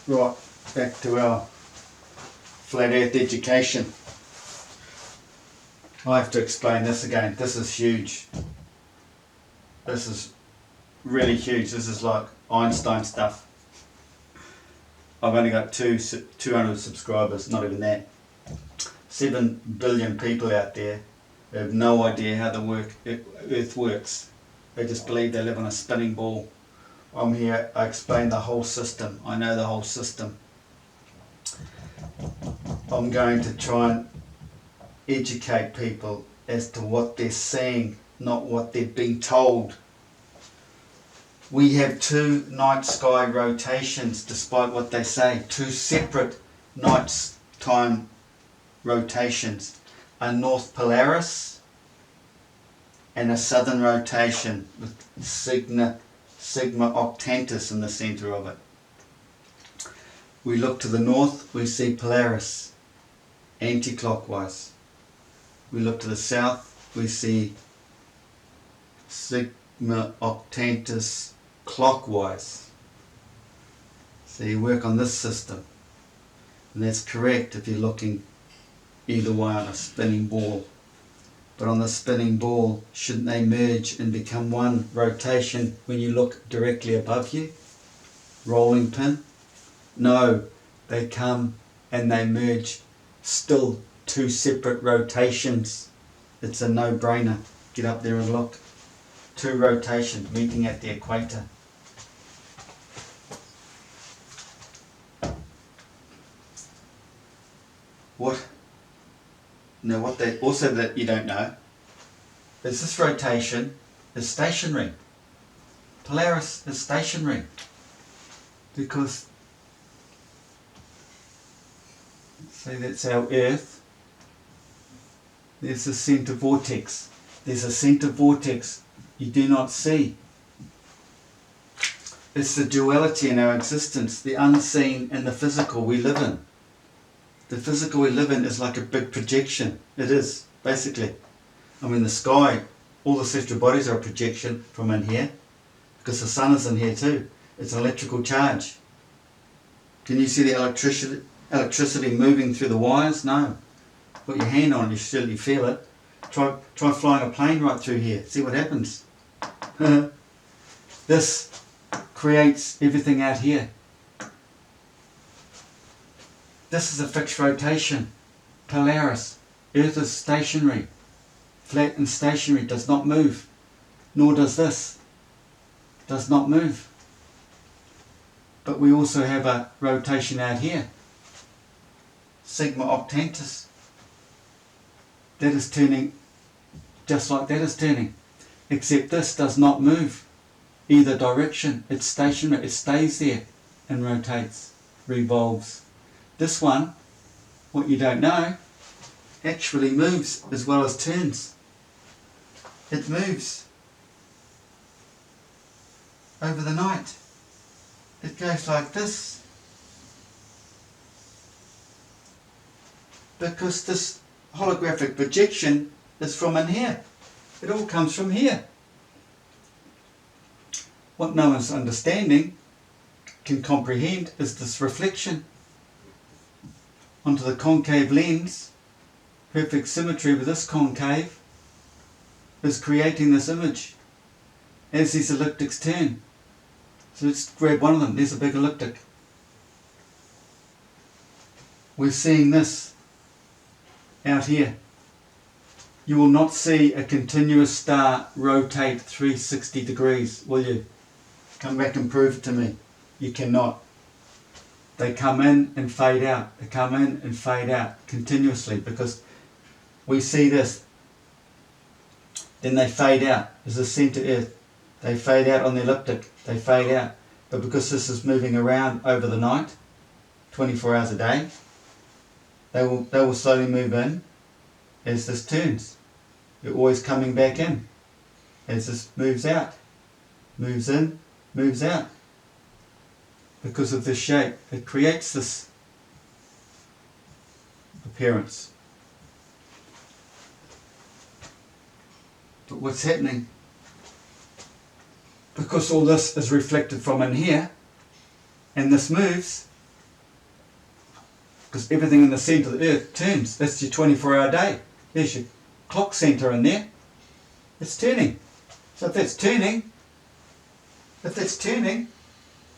Right, back to our flat earth education. I have to explain this again. This is huge. This is really huge. This is like Einstein stuff. I've only got 200 subscribers, not even that. 7 billion people out there who have no idea how the earth works. They just believe they live on a spinning ball. I'm here, I explain the whole system. I know the whole system. I'm going to try and educate people as to what they're seeing, not what they've been told. We have 2 night sky rotations, despite what they say. 2 separate night time rotations. A north polaris and a southern rotation with sigma octantis in the center of it. We look to the north, we see Polaris, anti-clockwise. We look to the south, we see sigma octantis clockwise. So you work on this system, and that's correct if you're looking either way on a spinning ball. But on the spinning ball, shouldn't they merge and become one rotation when you look directly above you? Rolling pin? No, they come and they merge, still 2 separate rotations. It's a no-brainer. Get up there and look. 2 rotations meeting at the equator. What? Now what they also that you don't know is this rotation is stationary. Polaris is stationary because, say that's our Earth, there's a centre vortex. There's a centre vortex you do not see. It's the duality in our existence, the unseen and the physical we live in. The physical we live in is like a big projection. It is, basically. I mean, the sky, all the celestial bodies are a projection from in here, because the sun is in here too. It's an electrical charge. Can you see the electricity moving through the wires? No. Put your hand on it, you certainly feel it. Try flying a plane right through here. See what happens. This creates everything out here. This is a fixed rotation. Polaris. Earth is stationary. Flat and stationary, does not move. Nor does this. Does not move. But we also have a rotation out here. Sigma octantis. That is turning just like that is turning. Except this does not move either direction. It's stationary. It stays there and rotates, revolves. This one, what you don't know, actually moves as well as turns. It moves over the night. It goes like this. Because this holographic projection is from in here. It all comes from here. What no one's understanding can comprehend is this reflection onto the concave lens. Perfect symmetry with this concave is creating this image as these elliptics turn. So let's grab one of them. There's a big elliptic. We're seeing this out here. You will not see a continuous star rotate 360 degrees, will you? Come back and prove it to me. You cannot. They come in and fade out. They come in and fade out continuously, because we see this. Then they fade out. There's a centre Earth. They fade out on the elliptic. They fade out. But because this is moving around over the night, 24 hours a day, they will slowly move in as this turns. They're always coming back in as this moves out. Moves in, moves out. Because of this shape, it creates this appearance. But what's happening? Because all this is reflected from in here, and this moves, because everything in the centre of the earth turns. That's your 24-hour day. There's your clock centre in there. It's turning. So if that's turning,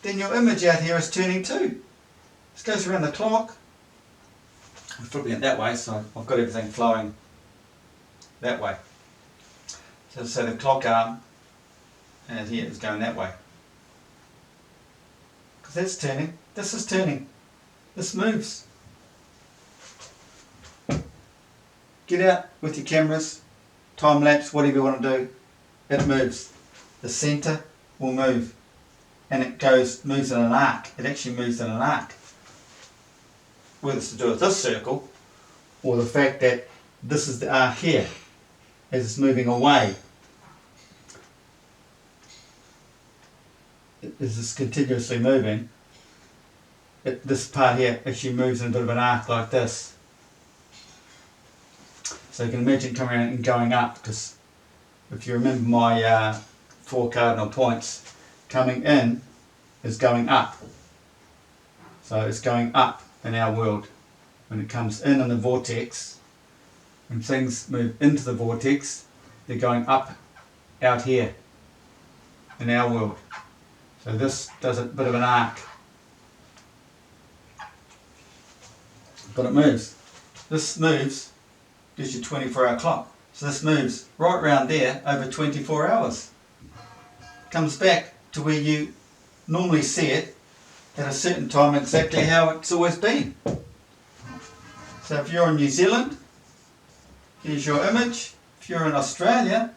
then your image out here is turning too. This goes around the clock. I'm flipping it that way, so I've got everything flowing that way. So the clock arm and here is going that way. Because that's turning. This is turning. This moves. Get out with your cameras, time lapse, whatever you want to do. It moves. The centre will move. And it moves in an arc. It actually moves in an arc. Whether it's to do with this circle or the fact that this is the arc here as it's moving away. As it's continuously moving, this part here actually moves in a bit of an arc like this. So you can imagine coming around and going up, because if you remember my 4 cardinal points, coming in is going up. So it's going up in our world. When it comes in the vortex, when things move into the vortex, they're going up out here in our world. So this does a bit of an arc. But it moves. This moves, gives you 24-hour clock. So this moves right around there over 24 hours. Comes back to where you normally see it at a certain time, exactly how it's always been. So if you're in New Zealand, here's your image. If you're in Australia,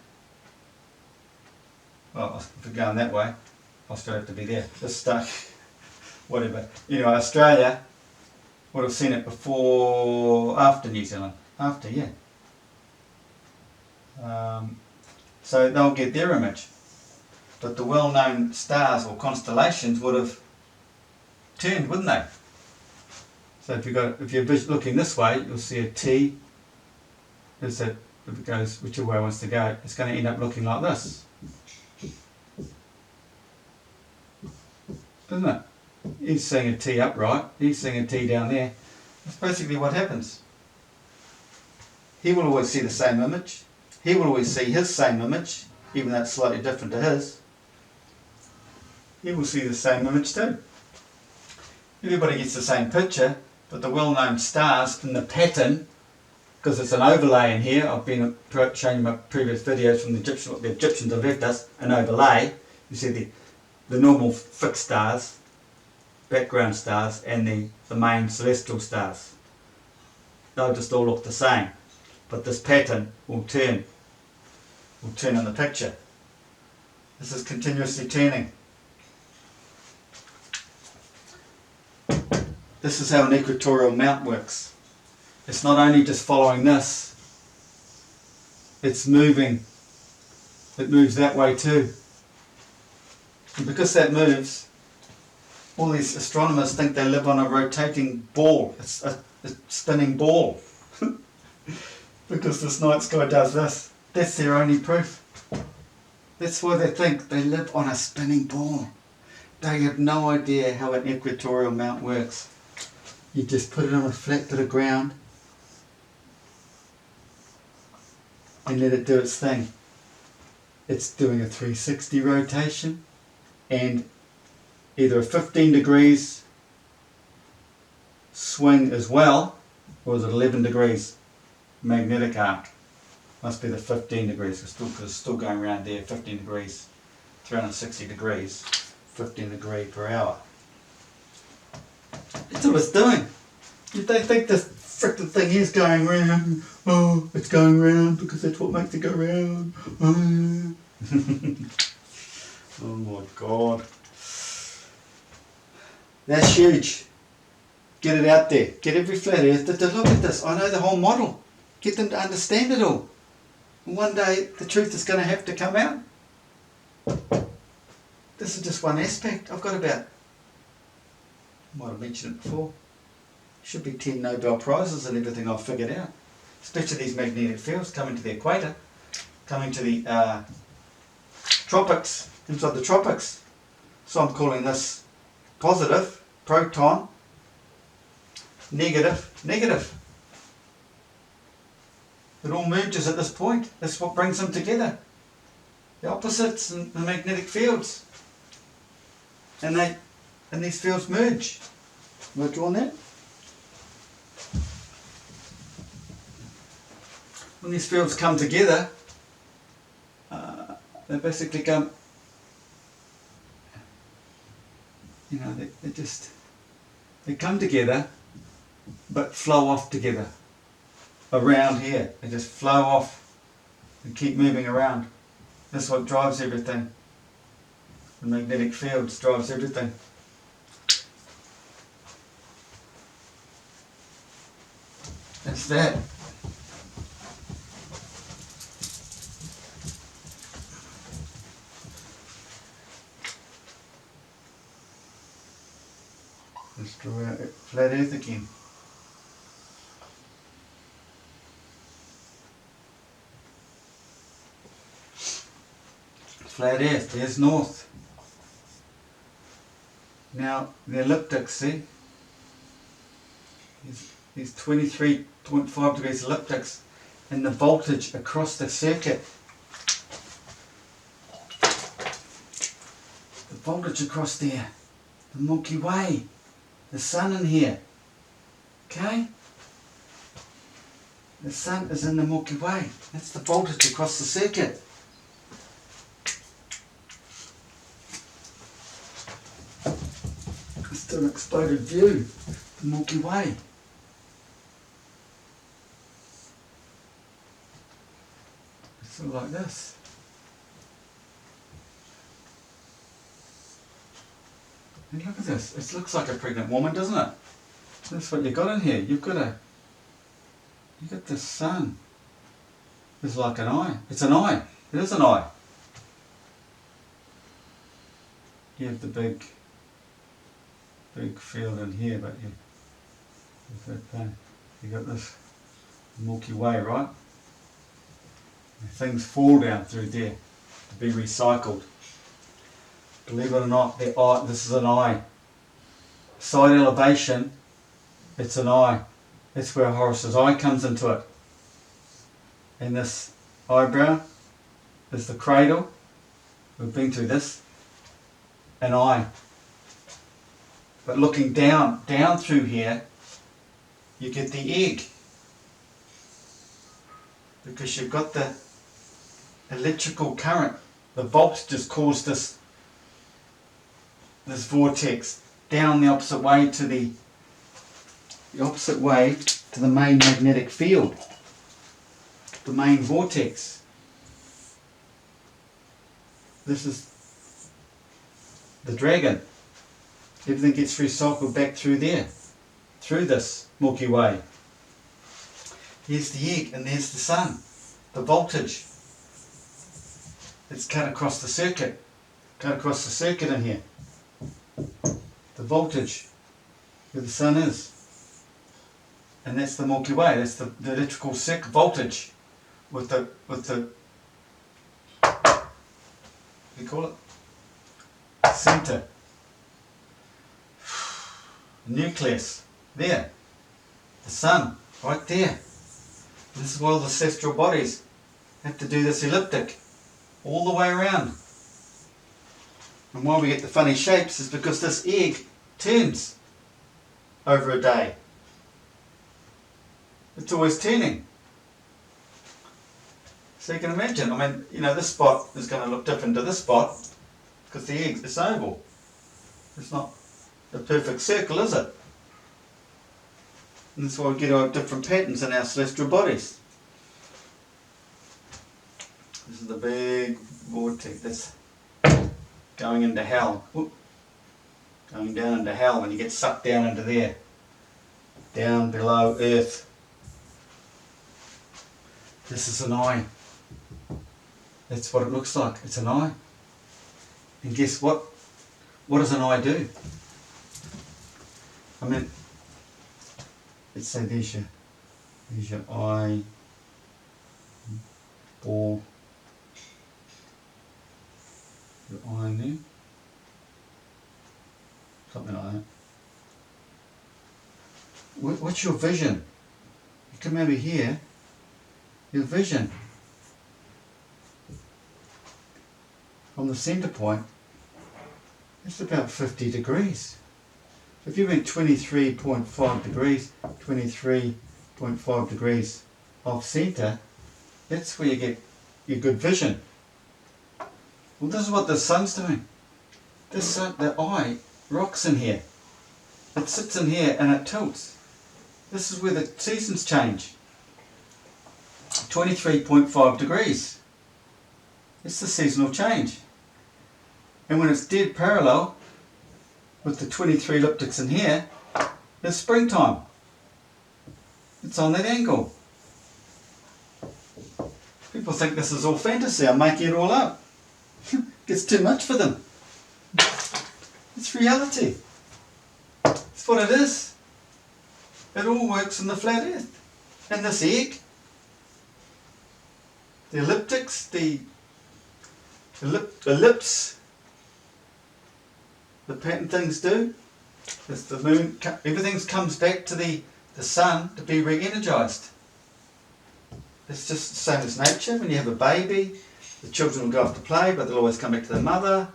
well, if we're going that way, I'll still have to be there, just stuck, whatever. Anyway, Australia would have seen it before, after New Zealand, after, yeah. So they'll get their image. But the well-known stars or constellations would have turned, wouldn't they? So if you're looking this way, you'll see a T. If it goes whichever way it wants to go, it's going to end up looking like this. Isn't it? He's seeing a T upright, he's seeing a T down there. That's basically what happens. He will always see the same image. He will always see his same image, even though it's slightly different to his. He will see the same image too. Everybody gets the same picture, but the well-known stars in the pattern, because it's an overlay in here, I've been showing you my previous videos from what the Egyptians have left us, an overlay. You see the normal fixed stars, background stars, and the main celestial stars. They'll just all look the same, but this pattern will turn in the picture. This is continuously turning. This is how an equatorial mount works. It's not only just following this, it's moving. It moves that way too. And because that moves, all these astronomers think they live on a rotating ball. It's a spinning ball. Because this night sky does this. That's their only proof. That's why they think they live on a spinning ball. They have no idea how an equatorial mount works. You just put it on a flat bit of ground and let it do its thing. It's doing a 360 rotation and either a 15 degrees swing as well, or is it 11 degrees magnetic arc? Must be the 15 degrees, because it's still going around there, 15 degrees, 360 degrees, 15 degree per hour. That's what it's doing. If they think this frickin' thing is going round, oh, it's going round because that's what makes it go round. Oh, oh my God. That's huge. Get it out there. Get every flat earther to look at this. I know the whole model. Get them to understand it all. And one day the truth is going to have to come out. This is just one aspect. I've got about, I might have mentioned it before, should be 10 Nobel Prizes and everything I've figured out. Especially these magnetic fields coming to the equator, coming to the tropics, inside the tropics. So I'm calling this positive, proton, negative, negative. It all merges at this point. That's what brings them together. The opposites and the magnetic fields. And these fields merge. Have I drawn that? When these fields come together, they basically come, you know, they come together but flow off together. Around here, they just flow off and keep moving around. That's what drives everything. The magnetic fields drives everything. That's that. Let's draw out flat earth again. Flat earth, there's north. Now the elliptic, see? These 23.5 degrees elliptics and the voltage across the circuit. The voltage across there, the Milky Way, the sun in here. Okay? The sun is in the Milky Way. That's the voltage across the circuit. It's an exploded view, the Milky Way. It's all like this. And look at this. It looks like a pregnant woman, doesn't it? That's what you got in here. You've got the sun. It's like an eye. It's an eye. It is an eye. You have the big field in here, but you got this Milky Way, right? And things fall down through there to be recycled. Believe it or not, this is an eye. Side elevation, it's an eye. That's where Horus's eye comes into it. And this eyebrow is the cradle. We've been through this. An eye. But looking down through here, you get the egg. Because you've got the electrical current. The voltages caused this vortex down the opposite way to the main magnetic field. The main vortex. This is the dragon. Everything gets recycled back through there, through this Milky Way. Here's the egg and there's the sun. The voltage. It's cut across the circuit. Cut across the circuit in here. The voltage where the sun is. And that's the Milky Way. That's the electrical circuit voltage with the what do you call it? Center. Nucleus. There. The sun. Right there. This is why all the celestial bodies have to do this elliptic all the way around. And why we get the funny shapes is because this egg turns over a day. It's always turning. So you can imagine, this spot is going to look different to this spot because the egg is oval. It's not the perfect circle, is it? And that's why we get our different patterns in our celestial bodies. This is the big vortex that's going into hell. Whoop. Going down into hell when you get sucked down into there. Down below Earth. This is an eye. That's what it looks like. It's an eye. And guess what? What does an eye do? Let's say there's your eye, ball, your eye in there, something like that. what's your vision? You come over here, your vision from the centre point, it's about 50 degrees. If you went 23.5 degrees, 23.5 degrees off centre, that's where you get your good vision. Well, this is what the sun's doing. The eye rocks in here. It sits in here and it tilts. This is where the seasons change. 23.5 degrees. It's the seasonal change. And when it's dead parallel with the 23 elliptics in here, it's springtime. It's on that angle. People think this is all fantasy. I'm making it all up. It's too much for them. It's reality. It's what it is. It all works in the flat earth. And this egg, the elliptics, the ellipse, the pattern things do, as the moon, everything comes back to the sun to be re-energized. It's just the same as nature. When you have a baby, the children will go off to play, but they'll always come back to the mother.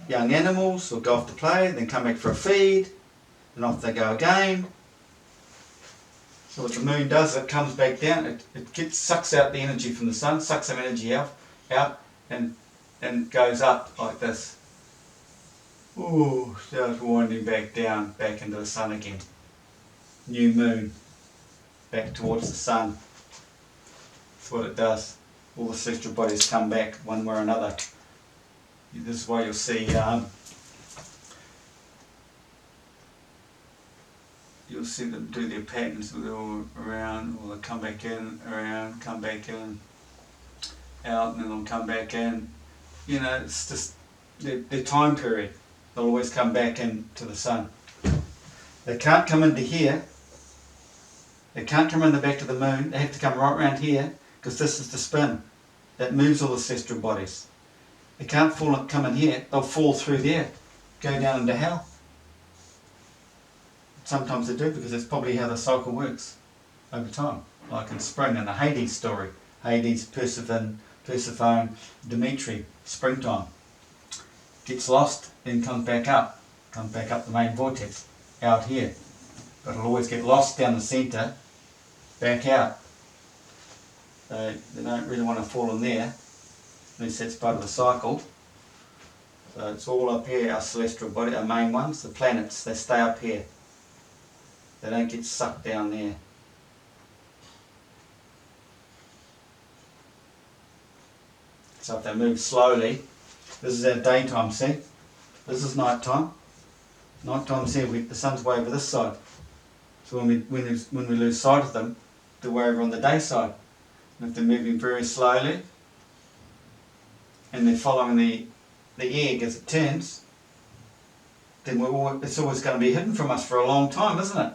Young animals will go off to play, then come back for a feed, and off they go again. So what the moon does, it comes back down, it sucks out the energy from the sun, sucks some energy out and goes up like this. Ooh, starts winding back down, back into the sun again. New moon, back towards the sun. That's what it does. All the celestial bodies come back one way or another. This is why you'll see them do their patterns all around, or they'll come back in, around, come back in, out, and then they'll come back in. You know, it's just their time period. They'll always come back into the sun. They can't come into here. They can't come in the back of the moon. They have to come right around here, because this is the spin that moves all the celestial bodies. They can't come in here. They'll fall through there, go down into hell. Sometimes they do, because that's probably how the cycle works over time. Like in spring, in the Hades story. Hades, Persephone, Dimitri, springtime. Gets lost, then comes back up the main vortex, out here. But it'll always get lost down the centre, back out. They don't really want to fall in there, unless that's part of the cycle. So it's all up here, our celestial body, our main ones, the planets, they stay up here. They don't get sucked down there. So if they move slowly, this is our daytime, see? This is nighttime. Nighttime's here, the sun's way over this side. So when we lose sight of them, they're way over on the day side. And if they're moving very slowly, and they're following the egg as it turns, then it's always going to be hidden from us for a long time, isn't it?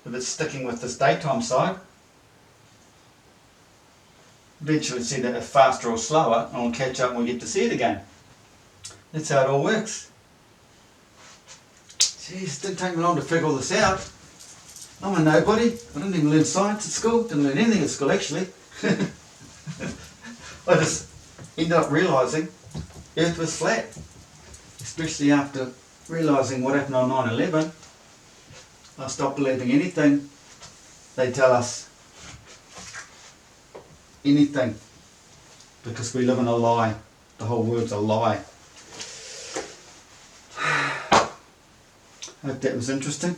If it's sticking with this daytime side, eventually see that if faster or slower, and we'll catch up and we'll get to see it again. That's how it all works. Jeez, it didn't take me long to figure all this out. I'm a nobody. I didn't even learn science at school. Didn't learn anything at school, actually. I just ended up realising Earth was flat. Especially after realising what happened on 9/11. I stopped believing anything they tell us. Anything. Because we live in a lie. The whole world's a lie. Hope that was interesting.